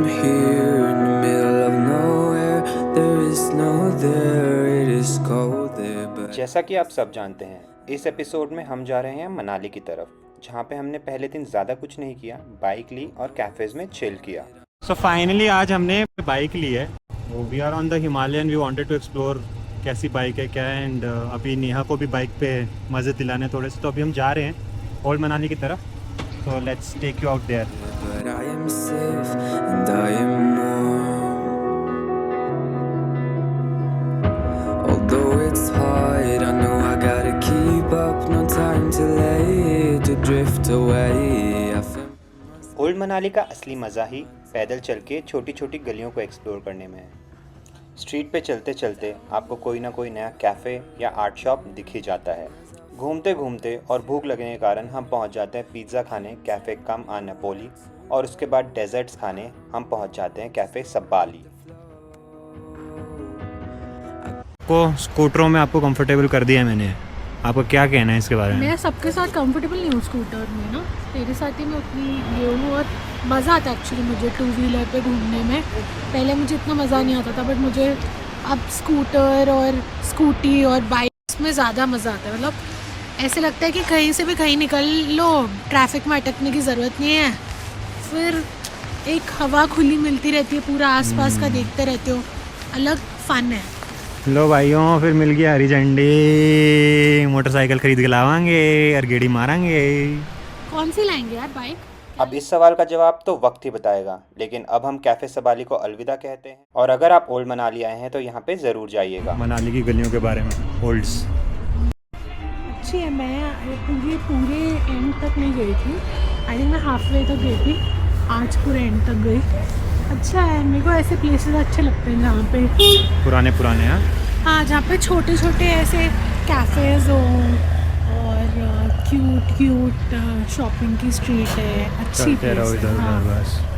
here in the middle of nowhere. There is no there, it is cold there, but जैसा कि आप सब जानते हैं, इस एपिसोड में हम जा रहे हैं मनाली की तरफ, जहाँ पे हमने पहले दिन ज़्यादा कुछ नहीं किया, बाइक ली और कैफ़ेज़ में चिल किया। सो फाइनली आज हमने बाइक ली है। We are on the Himalayan, we wanted to explore कैसी बाइक है क्या है। एंड अभी नेहा को भी बाइक पे मज़े दिलाने थोड़े से, तो अभी हम जा रहे हैं ओल्ड मनाली की तरफ। So let's take you out there. I am safe and I am warm. Although it's hard, I know I gotta keep up. No time to late to drift away. I feel old Manali का असली मज़ा ही पैदल चल के छोटी छोटी गलियों को एक्सप्लोर करने में है। स्ट्रीट पे चलते चलते आपको कोई ना कोई नया कैफ़े या आर्ट शॉप दिख ही जाता है। घूमते घूमते और भूख लगने के कारण हम पहुंच जाते हैं पिज़्ज़ा खाने कैफ़े कम आ नेपोली, और उसके बाद डेजर्ट्स खाने हम पहुंच जाते हैं कैफ़े सब्बाली। को स्कूटरों में आपको कंफर्टेबल कर दिया है मैंने, आपको क्या कहना है इसके बारे में? मैं सबके साथ कंफर्टेबल नहीं हूँ स्कूटर में ना, तेरे साथ ही मैं उतनी ये हूँ। और मज़ा आता है एक्चुअली मुझे टू व्हीलर पे घूमने में। पहले मुझे इतना मज़ा नहीं आता था, बट मुझे अब स्कूटर और स्कूटी और बाइक्स में ज़्यादा मज़ा आता है। मतलब ऐसे लगता है कि कहीं से भी कहीं निकल लो, ट्रैफिक में अटकने की ज़रूरत नहीं है। फिर एक हवा खुली मिलती रहती है, पूरा आसपास का देखते रहते हो, अलग फ़न है। लो भाइयों, फिर मिल गया हरी झंडी। मोटरसाइकिल खरीद के लावांगे और गेड़ी मारेंगे। कौन सी लाएंगे यार बाइक? अब इस सवाल का जवाब तो वक्त ही बताएगा, लेकिन अब हम कैफ़े सब्बाली को अलविदा कहते हैं। और अगर आप ओल्ड मनाली आए हैं तो यहाँ पे ज़रूर जाइएगा। मनाली की गलियों के बारे में ओल्ड्स अच्छी है। मैं पूरे एंड तक नहीं गई थी, आई थिंक मैं हाफ वे तक गई थी, आज पूरे एंड तक गई। अच्छा है, मेरे को ऐसे प्लेसेस अच्छे लगते हैं जहाँ पे पुराने हैं। हाँ, जहाँ पे छोटे छोटे ऐसे कैफ़ेज़ हो और क्यूट शॉपिंग की स्ट्रीट है, अच्छी प्लेस है। हाँ,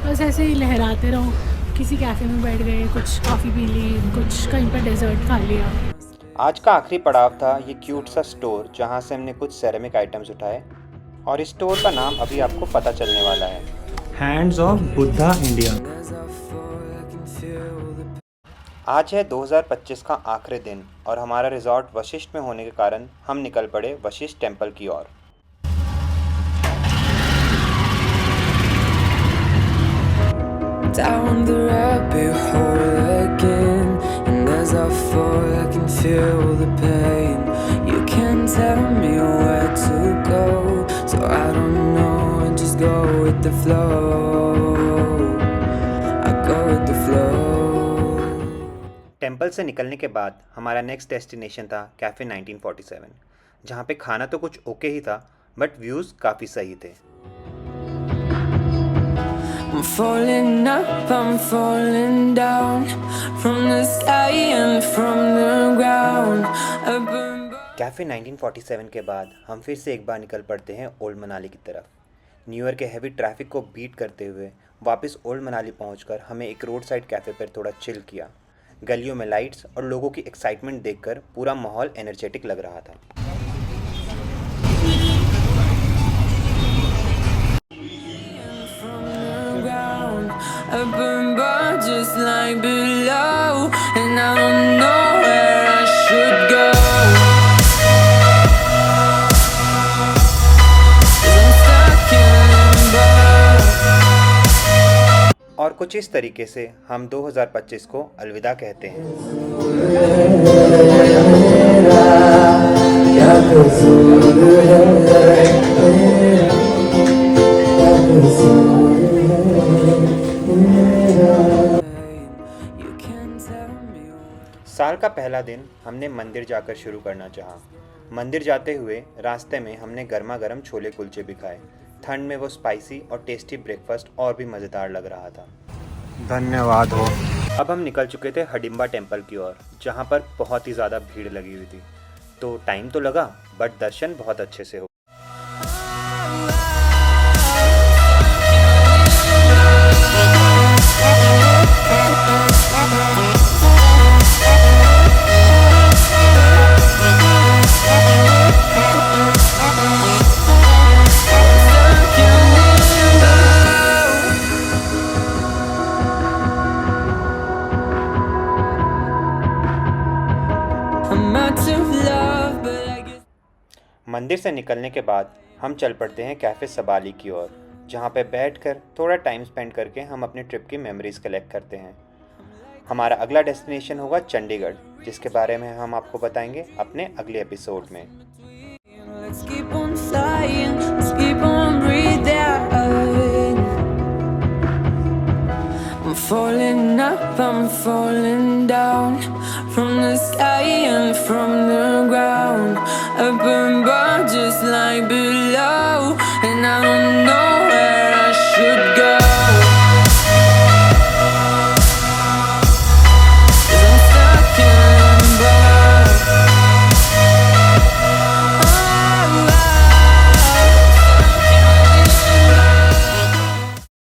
बस ऐसे ही लहराते रहो, किसी कैफ़े में बैठ गए, कुछ कॉफ़ी पी ली, कुछ कहीं पर डेजर्ट खा लिया। आज का आखिरी पड़ाव था ये क्यूट सा स्टोर, जहाँ से हमने कुछ सेरेमिक आइटम्स उठाए, और इस स्टोर का नाम अभी आपको पता चलने वाला है। Hands of Buddha India. आज है 2025 का आखिरी दिन और हमारा रिजॉर्ट वशिष्ठ में होने के कारण हम निकल पड़े वशिष्ठ टेम्पल की ओर। down the rabbit hole again, and as I fall I can feel the pain. You can't tell me where to go, so I don't know, I just go with the flow. I go with the flow. Temple से निकलने के बाद हमारा next destination था cafe 1947, जहाँ पे खाना तो कुछ ओके ही था, बट व्यूज़ काफ़ी सही थे। I'm falling up, I'm falling down, from the sky and from the ground. Cafe 1947 के बाद हम फिर से एक बार निकल पड़ते हैं ओल्ड मनाली की तरफ। न्यू ईयर के हैवी ट्रैफिक को बीट करते हुए वापस ओल्ड मनाली पहुंचकर हमें एक रोड साइड कैफ़े पर थोड़ा चिल किया। गलियों में लाइट्स और लोगों की एक्साइटमेंट देखकर पूरा माहौल एनर्जेटिक लग रहा था। Up above, just like below, and I don't know where I should go. 'Cause I'm stuck in limbo. और कुछ इस तरीके से हम 2025 को अलविदा कहते हैं। साल का पहला दिन हमने मंदिर जाकर शुरू करना चाहा। मंदिर जाते हुए रास्ते में हमने गर्मा गर्म छोले कुलचे भी खाए। ठंड में वो स्पाइसी और टेस्टी ब्रेकफास्ट और भी मज़ेदार लग रहा था। धन्यवाद हो। अब हम निकल चुके थे हडिम्बा टेम्पल की ओर, जहाँ पर बहुत ही ज़्यादा भीड़ लगी हुई थी। तो टाइम तो लगा, बट दर्शन बहुत अच्छे से हो। मंदिर से निकलने के बाद हम चल पड़ते हैं कैफ़े सबाली की ओर, जहाँ पे बैठकर थोड़ा टाइम स्पेंड करके हम अपनी ट्रिप की मेमोरीज़ कलेक्ट करते हैं। हमारा अगला डेस्टिनेशन होगा चंडीगढ़, जिसके बारे में हम आपको बताएंगे अपने अगले एपिसोड में। Let's keep on flying, let's keep on breathing. I'm falling up, I'm falling down, from the sky and from the ground, up above just like below, and I don't know where I should go.